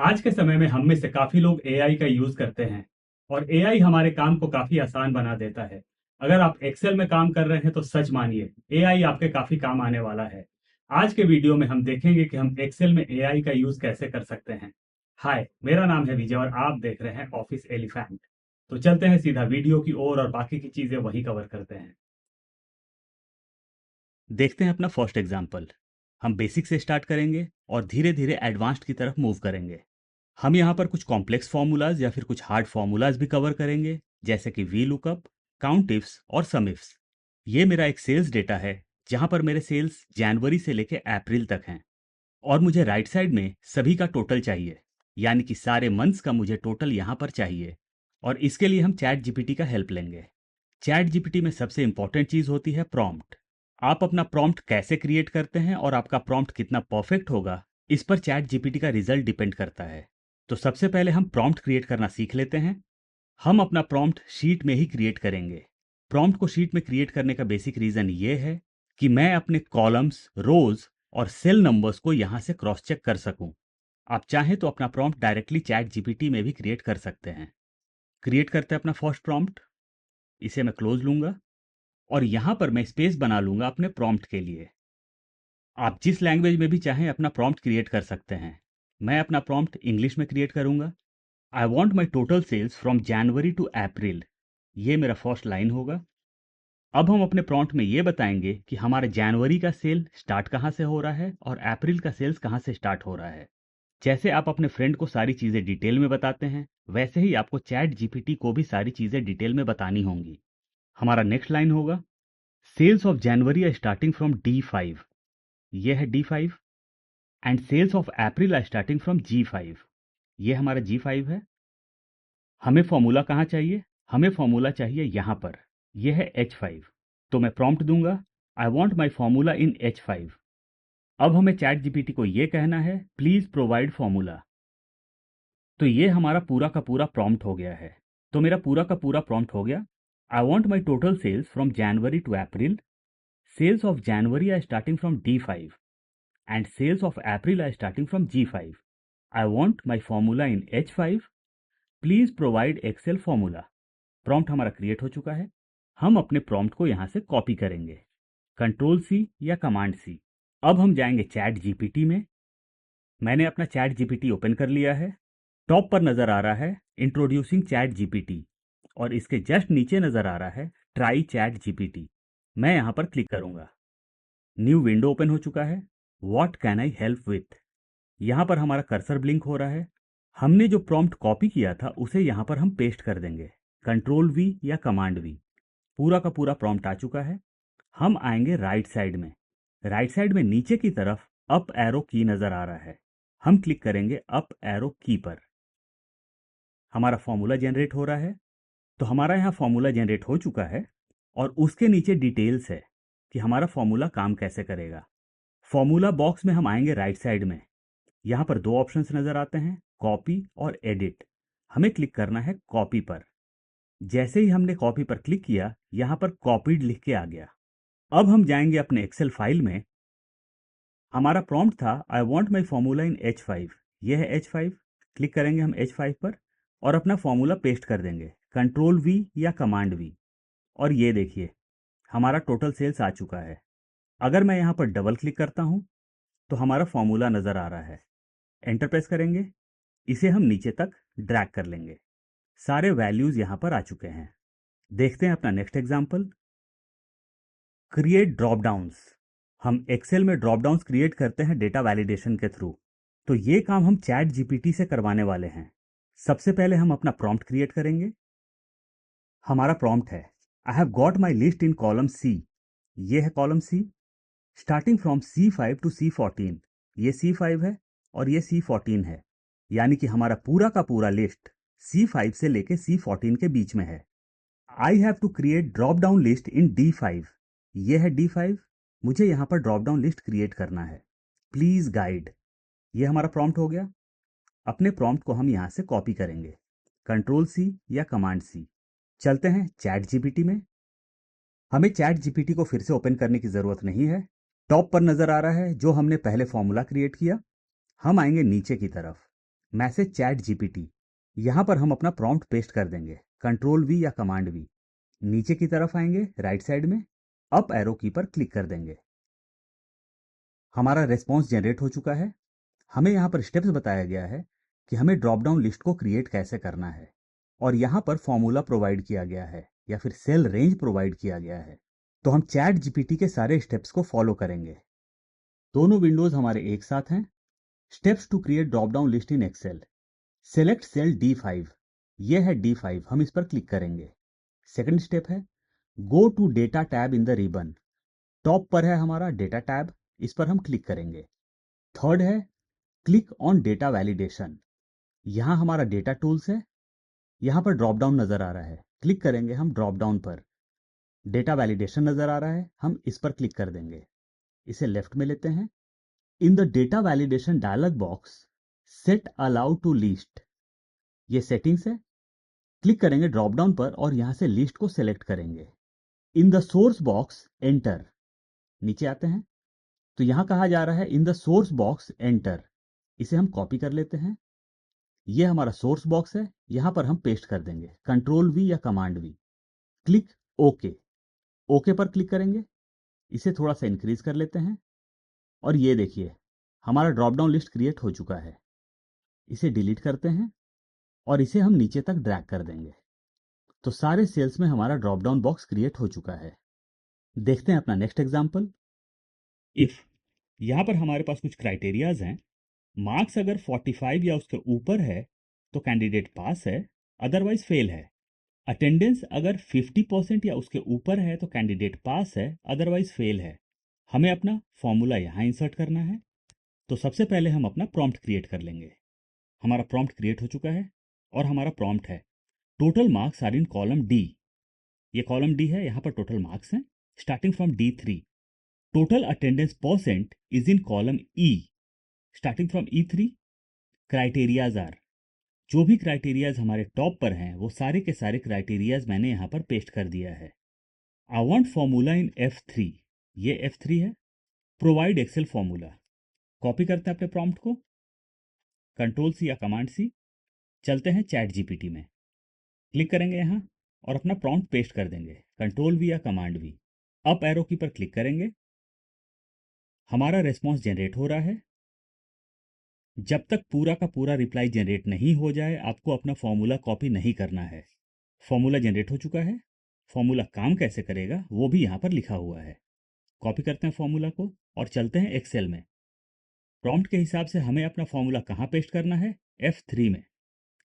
आज के समय में हम में से काफी लोग एआई का यूज करते हैं और एआई हमारे काम को काफी आसान बना देता है। अगर आप एक्सेल में काम कर रहे हैं तो सच मानिए एआई आपके काफी काम आने वाला है। आज के वीडियो में हम देखेंगे कि हम एक्सेल में एआई का यूज कैसे कर सकते हैं। हाय, मेरा नाम है विजय और आप देख रहे हैं ऑफिस एलिफेंट। तो चलते हैं सीधा वीडियो की ओर और बाकी की चीजें वही कवर करते हैं। देखते हैं अपना फर्स्ट एग्जाम्पल। हम बेसिक से स्टार्ट करेंगे और धीरे धीरे एडवांस्ड की तरफ मूव करेंगे। हम यहाँ पर कुछ कॉम्प्लेक्स फॉर्मूलाज या फिर कुछ हार्ड फॉर्मूलाज भी कवर करेंगे, जैसे कि वी लुकअप, काउंट इफ्स और सम इफ्स। ये मेरा एक सेल्स डेटा है, जहाँ पर मेरे सेल्स जनवरी से लेके अप्रैल तक हैं और मुझे राइट साइड में सभी का टोटल चाहिए, यानी कि सारे मंथ्स का मुझे टोटल यहाँ पर चाहिए। और इसके लिए हम चैट जीपीटी का हेल्प लेंगे। चैट जीपीटी में सबसे इंपॉर्टेंट चीज़ होती है प्रॉम्प्ट। आप अपना प्रॉम्प्ट कैसे क्रिएट करते हैं और आपका प्रॉम्प्ट कितना परफेक्ट होगा, इस पर चैट जीपीटी का रिजल्ट डिपेंड करता है। तो सबसे पहले हम प्रॉम्प्ट क्रिएट करना सीख लेते हैं। हम अपना प्रॉम्प्ट शीट में ही क्रिएट करेंगे। प्रॉम्प्ट को शीट में क्रिएट करने का बेसिक रीजन ये है कि मैं अपने कॉलम्स, रोज और सेल नंबर्स को यहाँ से क्रॉस चेक कर सकूं। आप चाहें तो अपना प्रॉम्प्ट डायरेक्टली चैट जीपीटी में भी क्रिएट कर सकते हैं। क्रिएट करते हैं अपना फर्स्ट प्रॉम्प्ट। इसे मैं क्लोज लूंगा और यहाँ पर मैं स्पेस बना लूंगा अपने प्रॉम्प्ट के लिए। आप जिस लैंग्वेज में भी चाहें अपना प्रॉम्प्ट क्रिएट कर सकते हैं। मैं अपना प्रॉम्प्ट इंग्लिश में क्रिएट करूंगा। I want my total sales from January to April, ये मेरा फर्स्ट लाइन होगा। अब हम अपने प्रॉम्प्ट में ये बताएंगे कि हमारे जनवरी का सेल स्टार्ट कहाँ से हो रहा है और अप्रैल का सेल्स कहाँ से स्टार्ट हो रहा है। जैसे आप अपने फ्रेंड को सारी चीज़ें डिटेल में बताते हैं, वैसे ही आपको चैट जीपीटी को भी सारी चीज़ें डिटेल में बतानी होंगी। हमारा नेक्स्ट लाइन होगा, sales of January are starting from D5, ये है D5, and sales of April are starting from G5, ये हमारा G5 है। हमें फॉर्मूला कहाँ चाहिए? हमें फॉर्मूला चाहिए यहाँ पर, यह है H5। तो मैं प्रॉम्प्ट दूंगा, आई want my formula in H5। अब हमें चैट जीपीटी को यह कहना है, प्लीज प्रोवाइड फॉर्मूला। तो ये हमारा पूरा का पूरा प्रॉम्प्ट हो गया है। तो मेरा पूरा का पूरा प्रॉम्प्ट हो गया, I want my total sales from January to April, sales of January are starting from D5 and sales of April are starting from G5। I want my formula in H5, please provide Excel formula. Prompt हमारा create हो चुका है। हम अपने prompt को यहां से copy करेंगे, कंट्रोल सी या कमांड सी। अब हम जाएंगे चैट जीपीटी में। मैंने अपना चैट जीपीटी ओपन कर लिया है। टॉप पर नजर आ रहा है इंट्रोड्यूसिंग चैट जीपीटी और इसके जस्ट नीचे नजर आ रहा है ट्राई चैट जीपीटी। मैं यहां पर क्लिक करूंगा। न्यू विंडो ओपन हो चुका है। What can I help with, यहां पर हमारा कर्सर ब्लिंक हो रहा है। हमने जो प्रॉम्प्ट कॉपी किया था उसे यहां पर हम पेस्ट कर देंगे, कंट्रोल वी या कमांड वी। पूरा का पूरा प्रॉम्प्ट आ चुका है। हम आएंगे राइट साइड में। राइट साइड में नीचे की तरफ अप एरो की नजर आ रहा है। हम क्लिक करेंगे अप एरो की पर। हमारा फॉर्मूला जनरेट हो रहा है। तो हमारा यहाँ फॉर्मूला जनरेट हो चुका है और उसके नीचे डिटेल्स है कि हमारा फॉर्मूला काम कैसे करेगा। फॉर्मूला बॉक्स में हम आएंगे राइट साइड में। यहाँ पर दो ऑप्शंस नजर आते हैं, कॉपी और एडिट। हमें क्लिक करना है कॉपी पर। जैसे ही हमने कॉपी पर क्लिक किया, यहाँ पर कॉपीड लिख के आ गया। अब हम जाएंगे अपने एक्सेल फाइल में। हमारा प्रॉम्प्ट था, आई want my formula in H5, यह है H5। क्लिक करेंगे हम H5 पर और अपना फॉर्मूला पेस्ट कर देंगे, कंट्रोल वी या कमांड वी। और ये देखिए हमारा टोटल सेल्स आ चुका है। अगर मैं यहाँ पर डबल क्लिक करता हूँ तो हमारा फॉर्मूला नजर आ रहा है। एंटर प्रेस करेंगे, इसे हम नीचे तक ड्रैग कर लेंगे। सारे वैल्यूज यहाँ पर आ चुके हैं। देखते हैं अपना next example, create drop downs. हम एक्सेल में ड्रॉप डाउन्स क्रिएट करते हैं डेटा वैलिडेशन के थ्रू। तो ये काम हम चैट जीपीटी से करवाने वाले हैं। सबसे पहले हम अपना प्रॉम्प्ट क्रिएट करेंगे। हमारा प्रॉम्प्ट है, I have got my list in column C, ये है column C, starting from C5 to C14। ये C5 है और ये C14 है, यानी कि हमारा पूरा का पूरा लिस्ट C5 से लेके C14 के बीच में है। I have to create drop down list in D5, ये है D5। मुझे यहाँ पर ड्रॉप डाउन लिस्ट क्रिएट करना है, प्लीज गाइड। ये हमारा प्रॉम्प्ट हो गया। अपने प्रॉम्प्ट को हम यहाँ से कॉपी करेंगे, कंट्रोल सी या कमांड सी। चलते हैं चैट जीपीटी में। हमें चैट जीपीटी को फिर से ओपन करने की जरूरत नहीं है। टॉप पर नजर आ रहा है जो हमने पहले फॉर्मूला क्रिएट किया। हम आएंगे नीचे की तरफ। Message chat GPT. यहाँ पर हम अपना प्रॉम्प्ट पेस्ट कर देंगे, कंट्रोल वी या कमांड वी। नीचे की तरफ आएंगे राइट साइड में, अप एरो की पर क्लिक कर देंगे। हमारा रेस्पॉन्स जनरेट हो चुका है। हमें यहाँ पर स्टेप्स बताया गया है कि हमें ड्रॉप डाउन लिस्ट को क्रिएट कैसे करना है, और यहाँ पर फॉर्मूला प्रोवाइड किया गया है या फिर सेल रेंज प्रोवाइड किया गया है। तो हम चैट जीपीटी के सारे स्टेप्स को फॉलो करेंगे। दोनों विंडोज हमारे एक साथ हैं। Steps to create drop down list in Excel. Select cell D5। ये है D5, हम इस पर क्लिक करेंगे। सेकंड स्टेप है go to data tab in the ribbon. Top पर है हमारा डेटा टैब, इस पर हम क्लिक करेंगे। थर्ड है क्लिक ऑन डेटा वैलिडेशन। यहां हमारा डेटा टूल्स है, यहां पर ड्रॉप डाउन नजर आ रहा है, क्लिक करेंगे हम ड्रॉप डाउन पर। डेटा वैलिडेशन नजर आ रहा है, हम इस पर क्लिक कर देंगे। इसे लेफ्ट में लेते हैं। In the data validation dialog box set allow to list, ये सेटिंग्स है। क्लिक करेंगे ड्रॉप डाउन पर और यहां से लिस्ट को सेलेक्ट करेंगे। In the source box enter, नीचे आते हैं तो यहां कहा जा रहा है in the source box enter. इसे हम कॉपी कर लेते हैं। यह हमारा सोर्स बॉक्स है, यहां पर हम पेस्ट कर देंगे, कंट्रोल वी या command V. Click okay. Okay पर क्लिक करेंगे। इसे थोड़ा सा इंक्रीज कर लेते हैं और ये देखिए हमारा ड्रॉप डाउन लिस्ट क्रिएट हो चुका है। इसे डिलीट करते हैं और इसे हम नीचे तक ड्रैग कर देंगे। तो सारे सेल्स में हमारा ड्रॉप डाउन बॉक्स क्रिएट हो चुका है। देखते हैं अपना नेक्स्ट एग्जांपल। इफ यहां पर हमारे पास कुछ क्राइटेरियाज हैं। मार्क्स अगर 45 या उसके ऊपर है तो कैंडिडेट पास है, अदरवाइज फेल है। अटेंडेंस अगर 50% या उसके ऊपर है तो कैंडिडेट पास है, अदरवाइज फेल है। हमें अपना फॉर्मूला यहाँ इंसर्ट करना है। तो सबसे पहले हम अपना प्रॉम्प्ट क्रिएट कर लेंगे। हमारा प्रॉम्प्ट क्रिएट हो चुका है और हमारा प्रॉम्प्ट है total marks are in column D. ये कॉलम डी है, यहाँ पर टोटल मार्क्स हैं starting from D3। Total attendance percent is in column E starting from E3। Criterias are, जो भी क्राइटेरियाज हमारे टॉप पर हैं वो सारे के सारे क्राइटेरियाज मैंने यहाँ पर पेस्ट कर दिया है। I want formula in F3, ये F3 है। प्रोवाइड एक्सेल फॉर्मूला, कॉपी करते हैं अपने प्रॉम्प्ट को, कंट्रोल सी या कमांड सी। चलते हैं चैट जीपीटी में, क्लिक करेंगे यहाँ और अपना प्रॉम्प्ट पेस्ट कर देंगे, कंट्रोल वी या कमांड वी। अप एरो की पर क्लिक करेंगे। हमारा रेस्पॉन्स जनरेट हो रहा है। जब तक पूरा का पूरा रिप्लाई जनरेट नहीं हो जाए आपको अपना फॉर्मूला कॉपी नहीं करना है। फॉर्मूला जनरेट हो चुका है। फॉर्मूला काम कैसे करेगा वो भी यहाँ पर लिखा हुआ है। कॉपी करते हैं फॉर्मूला को और चलते हैं एक्सेल में। प्रॉम्प्ट के हिसाब से हमें अपना फॉर्मूला कहाँ पेस्ट करना है, F3 में।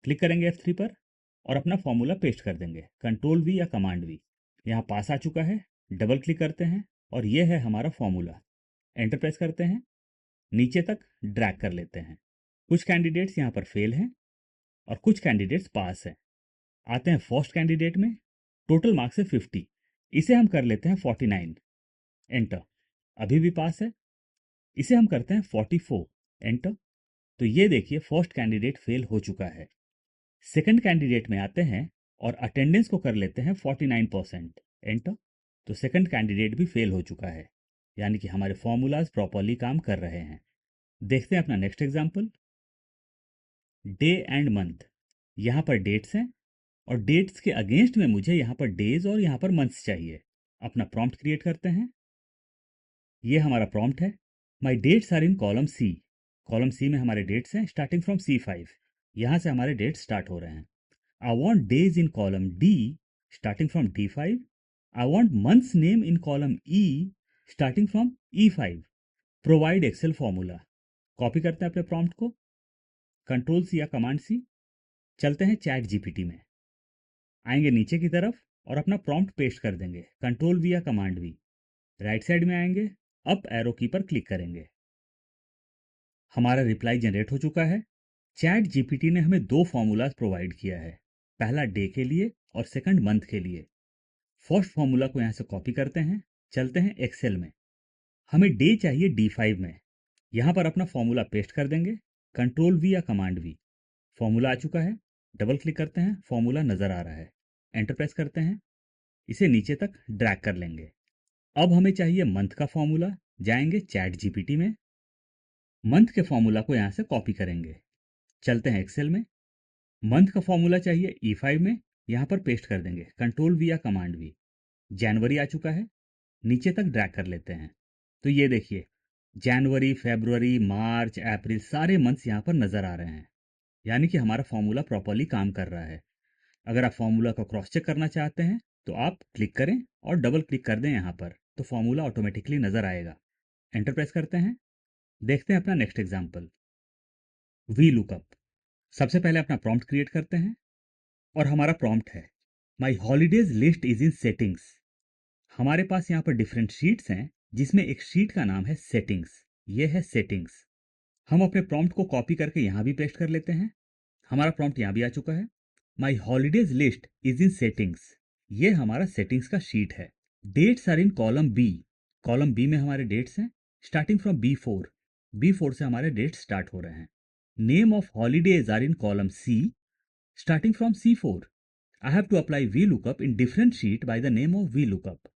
क्लिक करेंगे F3 पर और अपना फॉर्मूला पेस्ट कर देंगे, कंट्रोल वी या कमांड वी। यहाँ पास आ चुका है, डबल क्लिक करते हैं और ये है हमारा फॉर्मूला। एंटर प्रेस करते हैं, नीचे तक ड्रैग कर लेते हैं। कुछ कैंडिडेट्स यहाँ पर फेल हैं और कुछ कैंडिडेट्स पास हैं। आते हैं फर्स्ट कैंडिडेट में, टोटल मार्क्स है 50, इसे हम कर लेते हैं 49। एंटर, अभी भी पास है। इसे हम करते हैं 44। एंटर। तो ये देखिए फर्स्ट कैंडिडेट फेल हो चुका है। सेकंड कैंडिडेट में आते हैं और अटेंडेंस को कर लेते हैं 49%। एंटर। तो सेकंड कैंडिडेट भी फेल हो चुका है, यानी कि हमारे फॉर्मूलाज प्रॉपरली काम कर रहे हैं। देखते हैं अपना next example. Day and month, यहाँ पर डेट्स हैं और डेट्स के अगेंस्ट में मुझे यहाँ पर डेज और यहाँ पर मंथ्स चाहिए। अपना प्रॉम्प्ट क्रिएट करते हैं। ये हमारा प्रॉम्प्ट है, my dates are in column C. Column C में हमारे डेट्स हैं स्टार्टिंग फ्रॉम C5, यहाँ से हमारे डेट्स स्टार्ट हो रहे हैं। I want days in column D starting from D5। I want months name in column E starting from E5। Provide Excel formula, copy करते हैं अपने प्रॉम्प्ट को, कंट्रोल सी या कमांड सी। चलते हैं चैट जीपीटी में, आएंगे नीचे की तरफ और अपना प्रॉम्प्ट पेस्ट कर देंगे, कंट्रोल वी या कमांड वी। राइट साइड में आएंगे, अप एरो की पर क्लिक करेंगे। हमारा रिप्लाई जनरेट हो चुका है। चैट जीपीटी ने हमें दो फॉर्मूलाज प्रोवाइड किया है, पहला डे के लिए और सेकंड मंथ के लिए। फर्स्ट फॉर्मूला को यहाँ से कॉपी करते हैं, चलते हैं एक्सेल में। हमें डे चाहिए D5 में, यहाँ पर अपना फॉर्मूला पेस्ट कर देंगे, कंट्रोल वी या कमांड वी। फॉर्मूला आ चुका है, डबल क्लिक करते हैं, फॉर्मूला नजर आ रहा है। एंटर प्रेस करते हैं, इसे नीचे तक ड्रैग कर लेंगे। अब हमें चाहिए मंथ का फॉर्मूला, जाएंगे चैट जीपीटी में, मंथ के फॉर्मूला को यहाँ से कॉपी करेंगे, चलते हैं एक्सेल में। मंथ का फॉर्मूला चाहिए E5 में, यहाँ पर पेस्ट कर देंगे, कंट्रोल वी या कमांड वी। जनवरी आ चुका है, नीचे तक ड्रैग कर लेते हैं। तो ये देखिए, जनवरी, फरवरी, मार्च, अप्रैल सारे मंथ्स यहाँ पर नज़र आ रहे हैं, यानी कि हमारा फॉर्मूला प्रॉपरली काम कर रहा है। अगर आप फॉर्मूला को क्रॉस चेक करना चाहते हैं तो आप क्लिक करें और डबल क्लिक कर दें यहाँ पर, तो फॉर्मूला ऑटोमेटिकली नज़र आएगा। एंटर प्रेस करते हैं, देखते हैं अपना नेक्स्ट एग्जाम्पल, वी लुकअप। सबसे पहले अपना प्रॉम्प्ट क्रिएट करते हैं और हमारा प्रॉम्प्ट है my holidays list is in settings. हमारे पास यहाँ पर डिफरेंट शीट्स हैं, जिसमें एक शीट का नाम है सेटिंग्स। ये है सेटिंग्स। हम अपने प्रॉम्प्ट को कॉपी करके यहाँ भी पेस्ट कर लेते हैं। हमारा प्रॉम्प्ट यहाँ भी आ चुका है, my holidays list is in settings. ये हमारा सेटिंग्स का शीट है। Dates are in column B. Column B में हमारे डेट्स हैं, स्टार्टिंग फ्रॉम B4। B4 से हमारे डेट्स स्टार्ट हो रहे हैं। Name of holidays are in column C, starting from C4। I have to apply V lookup in different sheet by the name of V lookup.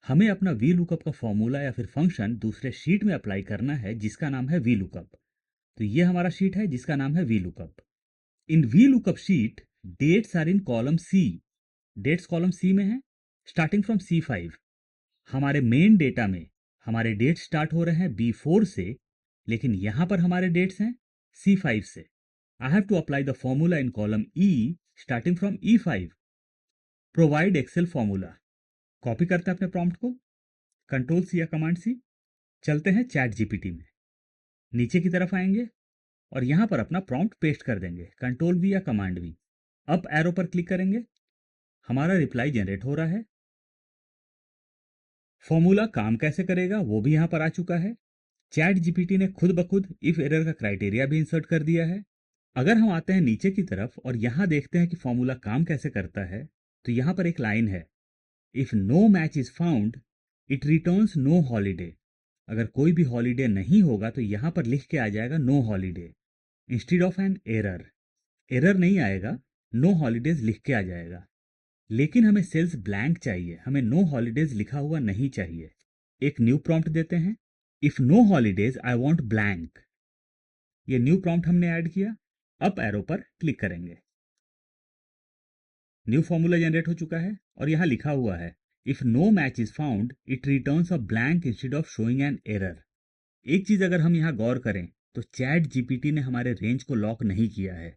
हमें अपना V lookup का formula या फिर फंक्शन दूसरे sheet में अप्लाई करना है, जिसका नाम है वी लुकअप। तो ये हमारा शीट है जिसका नाम है V lookup. In V lookup sheet dates are in column C. Dates column C में है, स्टार्टिंग फ्रॉम C5। हमारे मेन डेटा में हमारे डेट्स स्टार्ट हो रहे हैं B4 से, लेकिन यहां पर हमारे डेट्स हैं C5 से। I have to apply the formula in column E, starting from E5। Provide Excel formula. Copy करते हैं अपने प्रॉम्प्ट को, कंट्रोल सी या कमांड सी। चलते हैं चैट जीपीटी में, नीचे की तरफ आएंगे और यहां पर अपना प्रॉम्प्ट पेस्ट कर देंगे, कंट्रोल वी या कमांड वी। अप एरो पर क्लिक करेंगे, हमारा रिप्लाई जनरेट हो रहा है। फॉर्मूला काम कैसे करेगा वो भी यहां पर आ चुका है। चैट जीपीटी ने खुद ब खुद इफ एरर का क्राइटेरिया भी इंसर्ट कर दिया है। अगर हम आते हैं नीचे की तरफ और यहां देखते हैं कि फॉर्मूला काम कैसे करता है, तो यहां पर एक लाइन है, if no match is found it returns no holiday. अगर कोई भी हॉलीडे नहीं होगा तो यहां पर लिख के आ जाएगा no holiday instead of an error. Error नहीं आएगा, नो हॉलीडेज लिख के आ जाएगा। लेकिन हमें सेल्स ब्लैंक चाहिए, हमें नो हॉलीडेज लिखा हुआ नहीं चाहिए। एक न्यू प्रॉम्प्ट देते हैं, if no holidays I want blank. ये न्यू प्रॉम्प्ट हमने ऐड किया। अप एरो पर क्लिक करेंगे, न्यू फॉर्मूला जनरेट हो चुका है और यहां लिखा हुआ है, if no match is found it returns a blank instead of showing an error. एक चीज अगर हम यहां गौर करें तो चैट जीपीटी ने हमारे रेंज को लॉक नहीं किया है,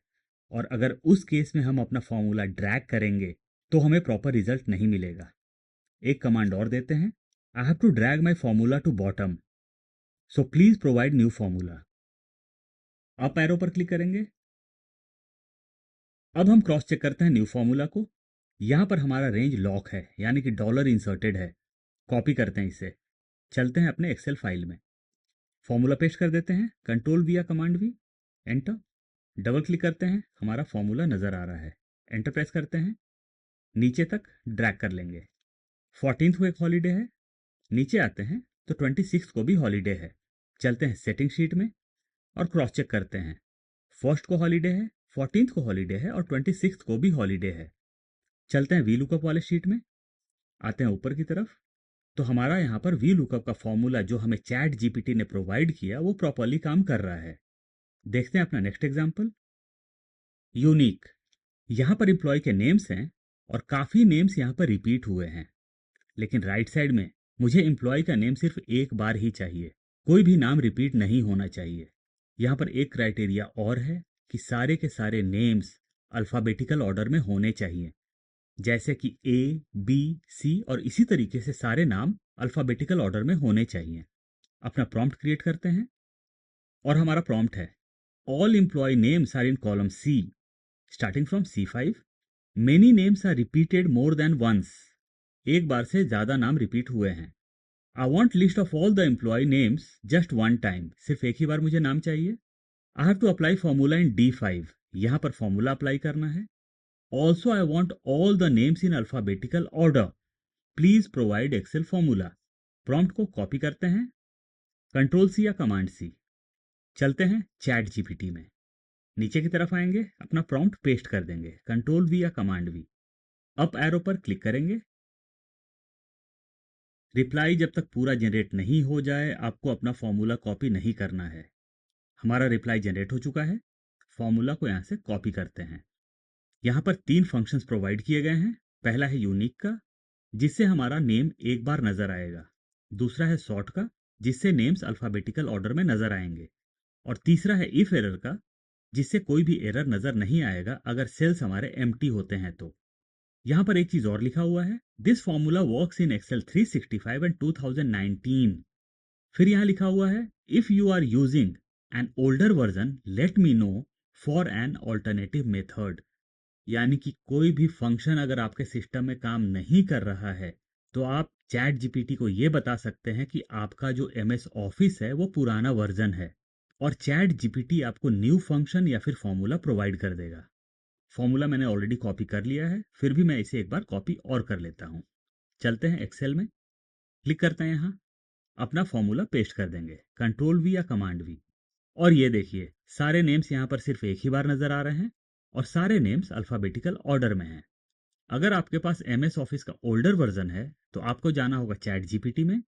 और अगर उस केस में हम अपना फॉर्मूला ड्रैग करेंगे तो हमें प्रॉपर रिजल्ट नहीं मिलेगा। एक कमांड और देते हैं, I have to drag my formula to bottom, so please provide new formula. Up arrow पर क्लिक करेंगे। अब हम क्रॉस चेक करते हैं न्यू फॉर्मूला को। यहां पर हमारा रेंज लॉक है, यानी कि डॉलर इंसर्टेड है। कॉपी करते हैं इसे, चलते हैं अपने एक्सेल फाइल में, फॉर्मूला पेस्ट कर देते हैं, कंट्रोल वी या command V, enter. Double click करते हैं, हमारा फॉर्मूला नजर आ रहा है। एंटर प्रेस करते हैं, नीचे तक ड्रैग कर लेंगे। 14th को एक हॉलीडे है, नीचे आते हैं तो 26th को भी हॉलीडे है। चलते हैं सेटिंग शीट में और क्रॉस चेक करते हैं, फर्स्ट को हॉलीडे है, 14th को हॉलीडे है और 26th को भी हॉलीडे है। चलते हैं वी लुकअप वाले शीट में, आते हैं ऊपर की तरफ, तो हमारा यहाँ पर वी लुकअप का फॉर्मूला जो हमें चैट जीपीटी ने प्रोवाइड किया वो प्रॉपरली काम कर रहा है। देखते हैं अपना नेक्स्ट एग्जाम्पल, यूनिक। यहाँ पर एम्प्लॉय के नेम्स हैं और काफ़ी नेम्स यहाँ पर रिपीट हुए हैं, लेकिन राइट साइड में मुझे एम्प्लॉय का नेम सिर्फ एक बार ही चाहिए, कोई भी नाम रिपीट नहीं होना चाहिए। यहाँ पर एक क्राइटेरिया और है कि सारे के सारे नेम्स अल्फ़ाबेटिकल ऑर्डर में होने चाहिए, जैसे कि A, B, C और इसी तरीके से सारे नाम अल्फ़ाबेटिकल ऑर्डर में होने चाहिए। अपना प्रॉम्प्ट क्रिएट करते हैं और हमारा प्रॉम्प्ट है, all employ names are in column C, starting from C5। Many names are repeated more than once. एक बार से ज्यादा नाम रिपीट हुए हैं। I want list of all the employ names just one time. सिर्फ एक ही बार मुझे नाम चाहिए। I have to apply formula in D5। यहां पर फॉर्मूला अप्लाई करना है। Also I want all the names in alphabetical order, please provide Excel formula. Prompt को कॉपी करते हैं, कंट्रोल सी या कमांड सी। चलते हैं चैट जीपीटी में, नीचे की तरफ आएंगे, अपना प्रॉम्प्ट पेस्ट कर देंगे, कंट्रोल वी या कमांड वी। अप एरो पर क्लिक करेंगे। रिप्लाई जब तक पूरा जनरेट नहीं हो जाए आपको अपना फॉर्मूला कॉपी नहीं करना है। हमारा रिप्लाई जनरेट हो चुका है। फॉर्मूला को यहाँ से कॉपी करते हैं। यहाँ पर 3 फंक्शंस प्रोवाइड किए गए हैं। पहला है यूनिक का, जिससे हमारा नेम एक बार नजर आएगा। दूसरा है सॉर्ट का, जिससे नेम्स अल्फाबेटिकल ऑर्डर में नजर आएंगे। और तीसरा है इफ एरर का, जिससे कोई भी एरर नजर नहीं आएगा अगर सेल्स हमारे एम्प्टी होते हैं तो। यहाँ पर एक चीज और लिखा हुआ है, this formula works in Excel 365 and 2019। फिर यहाँ लिखा हुआ है, if you are using an older version let me know for an alternative method. यानी कि कोई भी फंक्शन अगर आपके सिस्टम में काम नहीं कर रहा है तो आप चैट जीपीटी को ये बता सकते हैं कि आपका जो एमएस ऑफिस है वो पुराना वर्जन है, और चैट जीपीटी आपको न्यू फंक्शन या फिर फॉर्मूला प्रोवाइड कर देगा। फॉर्मूला मैंने ऑलरेडी कॉपी कर लिया है, फिर भी मैं इसे एक बार कॉपी और कर लेता हूँ। चलते हैं एक्सेल में, क्लिक करते हैं यहाँ, अपना फॉर्मूला पेस्ट कर देंगे, कंट्रोल वी या कमांड वी। और ये देखिए सारे नेम्स यहाँ पर सिर्फ एक ही बार नजर आ रहे हैं और सारे नेम्स अल्फाबेटिकल ऑर्डर में हैं। अगर आपके पास एमएस ऑफिस का ओल्डर वर्जन है तो आपको जाना होगा चैट जीपीटी में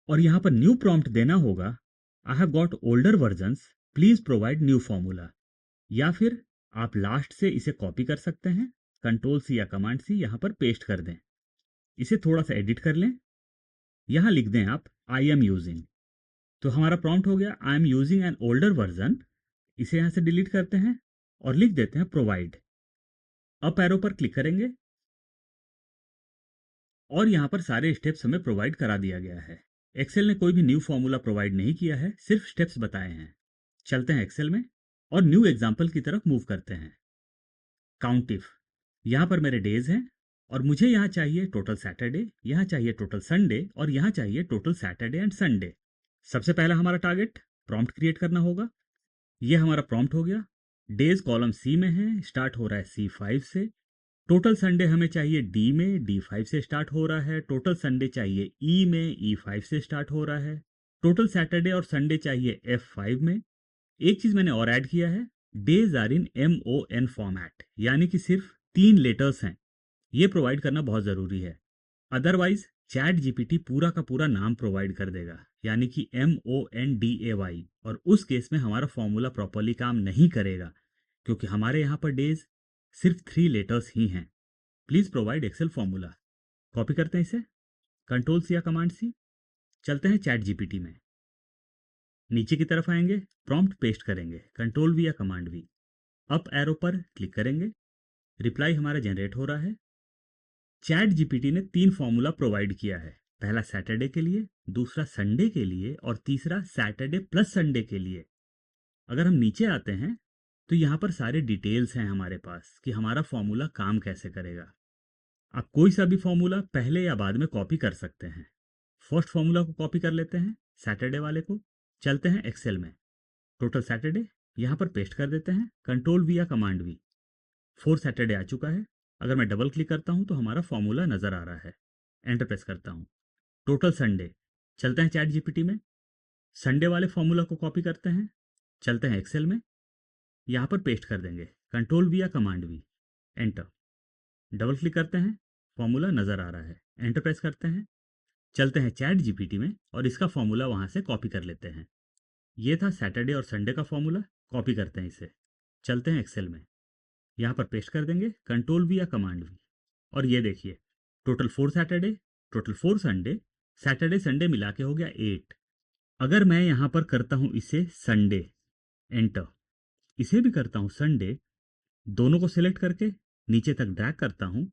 और यहाँ पर न्यू प्रॉम्प्ट देना होगा, आई have got older versions, please provide new formula. या फिर आप लास्ट से इसे कॉपी कर सकते हैं, कंट्रोल सी या कमांड सी यहाँ पर पेस्ट कर दें। इसे थोड़ा सा एडिट कर लें, यहाँ लिख दें आप आई एम यूजिंग। तो हमारा प्रॉम्प्ट हो गया I am using an older version. इसे यहां से डिलीट करते हैं और लिख देते हैं प्रोवाइड। अप एरो पर क्लिक करेंगे और यहां पर सारे स्टेप्स हमें प्रोवाइड करा दिया गया है। एक्सेल ने कोई भी न्यू फॉर्मूला प्रोवाइड नहीं किया है, सिर्फ स्टेप्स बताए हैं। चलते हैं एक्सेल में और न्यू एग्जाम्पल की तरफ मूव करते हैं। काउंट इफ, यहां पर मेरे डेज हैं और मुझे यहां चाहिए टोटल सैटरडे, यहां चाहिए टोटल संडे और यहां चाहिए टोटल सैटरडे एंड संडे। सबसे पहला हमारा टारगेट प्रॉम्प्ट क्रिएट करना होगा। ये हमारा प्रॉम्प्ट हो गया। डेज कॉलम सी में है, स्टार्ट हो रहा है C5 से। टोटल संडे हमें चाहिए डी में, D5 से स्टार्ट हो रहा है। टोटल संडे चाहिए ई में, E5 से स्टार्ट हो रहा है। टोटल सैटरडे और संडे चाहिए F5 में। एक चीज मैंने और ऐड किया है, days are in MON format, यानी कि सिर्फ 3 लेटर्स हैं। ये प्रोवाइड करना बहुत जरूरी है, अदरवाइज चैट जीपीटी पूरा का पूरा नाम प्रोवाइड कर देगा, यानी कि MONDAY, और उस केस में हमारा फॉर्मूला प्रॉपरली काम नहीं करेगा, क्योंकि हमारे यहाँ पर डेज सिर्फ 3 लेटर्स ही हैं। Please provide Excel formula. Copy करते हैं इसे, कंट्रोल सी या कमांड सी। चलते हैं चैट जीपीटी में, नीचे की तरफ आएंगे, प्रॉम्प्ट पेस्ट करेंगे, कंट्रोल वी या कमांड वी। अप एरो पर क्लिक करेंगे, रिप्लाई हमारा जनरेट हो रहा है। चैट जीपीटी ने 3 फॉर्मूला प्रोवाइड किया है, पहला सैटरडे के लिए, दूसरा संडे के लिए और तीसरा सैटरडे प्लस संडे के लिए। अगर हम नीचे आते हैं तो यहाँ पर सारे डिटेल्स हैं हमारे पास कि हमारा फॉर्मूला काम कैसे करेगा। आप कोई सा भी फॉर्मूला पहले या बाद में कॉपी कर सकते हैं। फर्स्ट फॉर्मूला को कॉपी कर लेते हैं, सैटरडे वाले को। चलते हैं एक्सेल में, टोटल सैटरडे यहाँ पर पेस्ट कर देते हैं, कंट्रोल वी या कमांड वी। 4 सैटरडे आ चुका है। अगर मैं डबल क्लिक करता हूं तो हमारा फॉर्मूला नजर आ रहा है। एंटर प्रेस करता हूं, टोटल संडे। चलते हैं चैट जीपीटी में, संडे वाले फॉर्मूला को कॉपी करते हैं। चलते हैं एक्सेल में, यहां पर पेस्ट कर देंगे, कंट्रोल वी या command V. Enter, double click करते हैं, फॉर्मूला नजर आ रहा है। एंटर प्रेस करते हैं, चलते हैं चैट जीपीटी में और इसका फॉर्मूला वहां से कॉपी कर लेते हैं। ये था सैटरडे और संडे का फॉर्मूला, कॉपी करते हैं इसे। चलते हैं एक्सेल में, यहाँ पर पेस्ट कर देंगे, कंट्रोल वी या कमांड वी। और ये देखिए total 4 Saturday, total 4 Sunday, Saturday Sunday मिला के हो गया 8। अगर मैं यहाँ पर करता हूँ इसे संडे, एंटर, इसे भी करता हूँ संडे, दोनों को सिलेक्ट करके नीचे तक ड्रैग करता हूँ,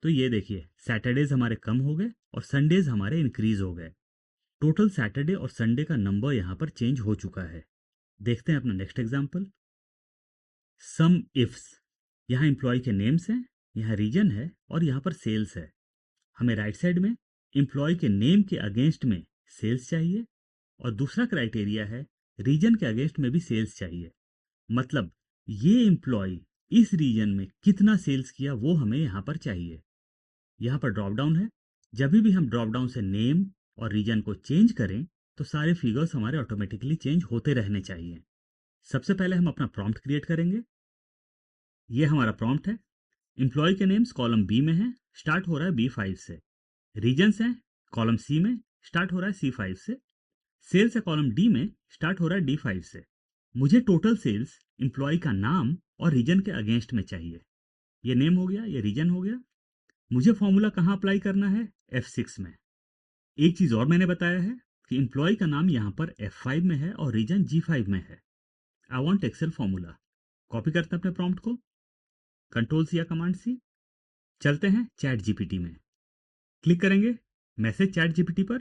तो ये देखिए सैटरडेज हमारे कम हो गए और संडेज हमारे इंक्रीज हो गए। टोटल सैटरडे और संडे का नंबर यहाँ पर चेंज हो चुका है। देखते हैं अपना नेक्स्ट एग्जाम्पल, सम इफ्स। यहाँ एम्प्लॉय के नेम्स हैं, यहाँ रीजन है और यहाँ पर सेल्स है। हमें राइट साइड में एम्प्लॉय के नेम के अगेंस्ट में सेल्स चाहिए और दूसरा क्राइटेरिया है रीजन के अगेंस्ट में भी सेल्स चाहिए। मतलब ये एम्प्लॉय इस रीजन में कितना सेल्स किया वो हमें यहाँ पर चाहिए। यहाँ पर ड्रॉप डाउन है, जब भी हम ड्रॉप डाउन से नेम और रीजन को चेंज करें तो सारे फिगर्स हमारे ऑटोमेटिकली चेंज होते रहने चाहिए। सबसे पहले हम अपना प्रॉम्प्ट क्रिएट करेंगे। ये हमारा प्रॉम्प्ट है, एम्प्लॉय के नेम्स कॉलम बी में है, स्टार्ट हो रहा है B5 से। रीजन्स है कॉलम सी में, स्टार्ट हो रहा है C5 से। सेल्स है कॉलम डी में, स्टार्ट हो रहा है D5 से। मुझे टोटल सेल्स एम्प्लॉय का नाम और रीजन के अगेंस्ट में चाहिए। ये नेम हो गया, ये रीजन हो गया। मुझे फॉर्मूला कहाँ अप्लाई करना है? F6 में। एक चीज़ और मैंने बताया है कि एम्प्लॉय का नाम यहाँ पर F5 में है और रीजन G5 में है। I want Excel formula. Copy करते हैं अपने प्रॉम्प्ट को, कंट्रोल सी या कमांड सी। चलते हैं चैट जीपीटी में, क्लिक करेंगे मैसेज चैट जीपीटी पर,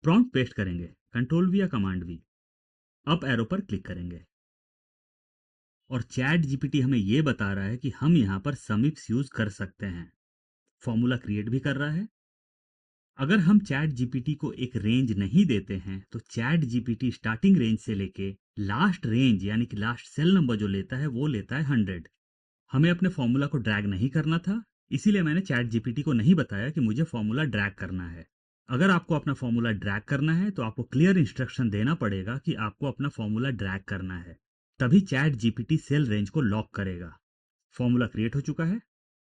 प्रॉम्प्ट पेस्ट करेंगे, कंट्रोल वी या कमांड वी, अप एरो पर क्लिक करेंगे और चैट जीपीटी हमें यह बता रहा है कि हम यहाँ पर समिप्स यूज कर सकते हैं। फॉर्मूला क्रिएट भी कर रहा है। अगर हम चैट जीपीटी को एक रेंज नहीं देते हैं तो चैट जीपीटी स्टार्टिंग रेंज से लेके लास्ट रेंज यानी कि लास्ट सेल नंबर जो लेता है वो लेता है 100। हमें अपने फॉर्मूला को ड्रैग नहीं करना था, इसीलिए मैंने चैट जीपीटी को नहीं बताया कि मुझे फॉर्मूला ड्रैग करना है। अगर आपको अपना फॉर्मूला ड्रैग करना है तो आपको क्लियर इंस्ट्रक्शन देना पड़ेगा कि आपको अपना फॉर्मूला ड्रैग करना है, तभी चैट जीपीटी सेल रेंज को लॉक करेगा। फॉर्मूला क्रिएट हो चुका है,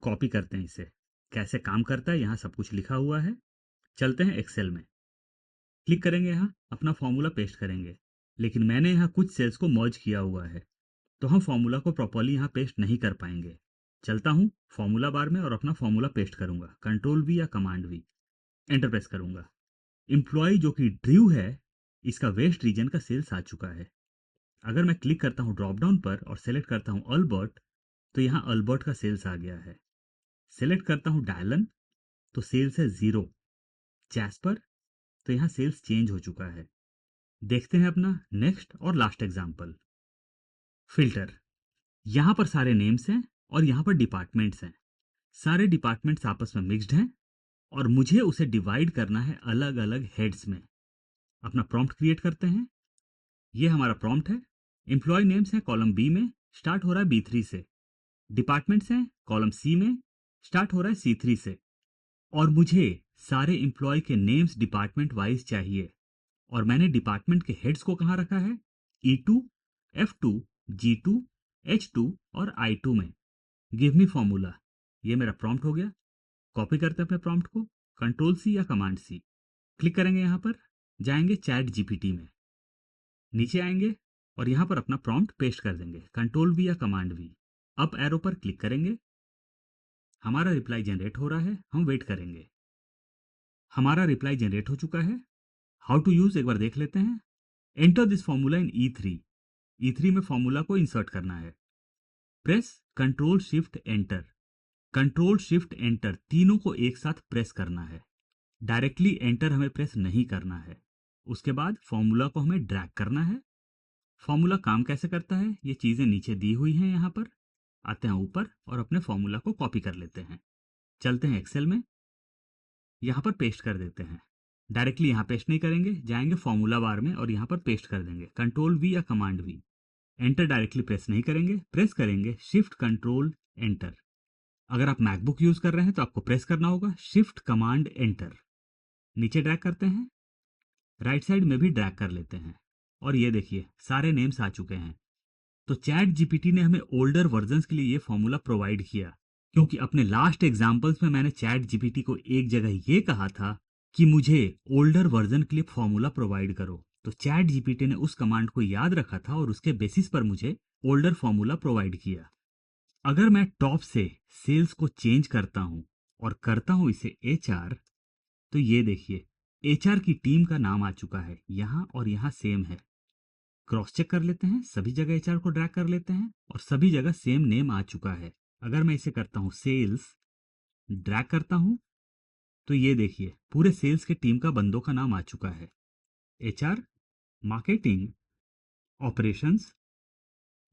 कॉपी करते हैं इसे। कैसे काम करता है यहाँ सब कुछ लिखा हुआ है। चलते हैं एक्सेल में, क्लिक करेंगे, यहाँ अपना फॉर्मूला पेस्ट करेंगे, लेकिन मैंने यहाँ कुछ सेल्स को मर्ज किया हुआ है तो हम फॉर्मूला को प्रॉपर्ली यहाँ पेस्ट नहीं कर पाएंगे। चलता हूँ फॉर्मूला बार में और अपना फॉर्मूला पेस्ट करूंगा, कंट्रोल वी या कमांड वी, एंटर प्रेस करूंगा। एम्प्लॉय जो कि ड्रू है, इसका वेस्ट रीजन का सेल्स आ चुका है। अगर मैं क्लिक करता हूँ ड्रॉप डाउन पर और सेलेक्ट करता हूँ अल्बर्ट, तो यहाँ अल्बर्ट का सेल्स आ गया है। सेलेक्ट करता हूँ डायलन तो सेल्स है 0। जैस्पर तो यहाँ सेल्स चेंज हो चुका है। देखते हैं अपना नेक्स्ट और लास्ट एग्जाम्पल। फिल्टर, यहाँ पर सारे नेम्स हैं और यहाँ पर डिपार्टमेंट्स हैं। सारे डिपार्टमेंट्स आपस में मिक्स्ड हैं और मुझे उसे डिवाइड करना है अलग अलग हेड्स में। अपना प्रॉम्प्ट क्रिएट करते हैं। ये हमारा प्रॉम्प्ट है। एम्प्लॉय नेम्स हैं कॉलम बी में, स्टार्ट हो रहा है B3 से। डिपार्टमेंट्स हैं कॉलम सी में, स्टार्ट हो रहा है C3 से। और मुझे सारे एम्प्लॉय के नेम्स डिपार्टमेंट वाइज चाहिए और मैंने डिपार्टमेंट के हेड्स को कहाँ रखा है? E2, F2, G2, H2 और I2 में। गिव मी फॉर्मूला, ये मेरा प्रॉम्प्ट हो गया। कॉपी करते हैं अपने प्रॉम्प्ट को, कंट्रोल सी या कमांड सी, क्लिक करेंगे, यहाँ पर जाएंगे चैट जीपीटी में, नीचे आएंगे और यहाँ पर अपना प्रॉम्प्ट पेस्ट कर देंगे, कंट्रोल वी या कमांड वी, अप एरो पर क्लिक करेंगे। हमारा रिप्लाई जनरेट हो रहा है, हम वेट करेंगे। हमारा रिप्लाई जनरेट हो चुका है। हाउ टू यूज एक बार देख लेते हैं। Enter this formula in E3। E3 में फॉर्मूला को इंसर्ट करना है। Press control shift enter. Control shift enter तीनों को एक साथ प्रेस करना है। डायरेक्टली एंटर हमें प्रेस नहीं करना है। उसके बाद फॉर्मूला को हमें ड्रैग करना है। फॉर्मूला काम कैसे करता है, ये चीजें नीचे दी हुई हैं। यहाँ पर आते हैं ऊपर और अपने फॉर्मूला को कॉपी कर लेते हैं। चलते हैं एक्सेल में, यहाँ पर पेस्ट कर देते हैं। डायरेक्टली यहाँ पेस्ट नहीं करेंगे, जाएंगे फॉर्मूला बार में और यहाँ पर पेस्ट कर देंगे, कंट्रोल वी या command V. Enter directly press नहीं करेंगे, प्रेस करेंगे शिफ्ट कंट्रोल एंटर। अगर आप मैकबुक यूज कर रहे हैं तो आपको प्रेस करना होगा शिफ्ट कमांड एंटर। नीचे ड्रैग करते हैं, राइट साइड में भी ड्रैग कर लेते हैं और ये देखिए सारे नेम्स आ चुके हैं। तो चैट जीपीटी ने हमें ओल्डर वर्जन्स के लिए ये फॉर्मूला प्रोवाइड किया, क्योंकि अपने लास्ट एग्जांपल्स में मैंने चैट जीपीटी को एक जगह ये कहा था कि मुझे ओल्डर वर्जन के लिए फॉर्मूला प्रोवाइड करो। तो चैट जीपीटी ने उस कमांड को याद रखा था और उसके बेसिस पर मुझे ओल्डर फॉर्मूला प्रोवाइड किया। अगर मैं टॉप से सेल्स को चेंज करता हूं और करता हूं इसे HR, तो ये देखिए HR की टीम का नाम आ चुका है यहाँ और यहाँ सेम है। क्रॉस चेक कर लेते हैं, सभी जगह HR को ड्रैग कर लेते हैं और सभी जगह सेम नेम आ चुका है। अगर मैं इसे करता हूँ सेल्स, ड्रैग करता हूँ, तो ये देखिए पूरे सेल्स के टीम का बंदों का नाम आ चुका है, HR, मार्केटिंग, ऑपरेशंस।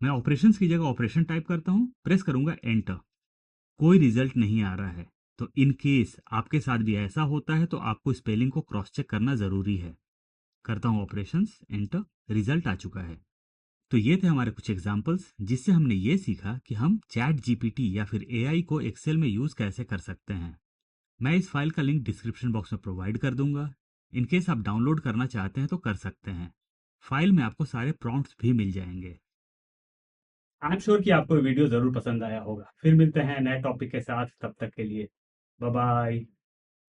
मैं ऑपरेशंस की जगह ऑपरेशन टाइप करता हूँ, प्रेस करूंगा एंटर। कोई रिजल्ट नहीं आ रहा है। तो इन केस आपके साथ भी ऐसा होता है तो आपको स्पेलिंग को क्रॉस चेक करना जरूरी है। करता हूँ ऑपरेशंस, एंटर, रिजल्ट आ चुका है। तो ये थे हमारे कुछ एग्जाम्पल्स जिससे हमने ये सीखा कि हम चैट जीपीटी या फिर AI को एक्सेल में यूज कैसे कर सकते हैं। मैं इस फाइल का लिंक डिस्क्रिप्शन बॉक्स में प्रोवाइड कर दूंगा। इनकेस आप डाउनलोड करना चाहते हैं तो कर सकते हैं। फाइल में आपको सारे प्रॉम्प्ट्स भी मिल जाएंगे। आई एम श्योर कि आपको वीडियो जरूर पसंद आया होगा। फिर मिलते हैं नए टॉपिक के साथ, तब तक के लिए बाय बाय।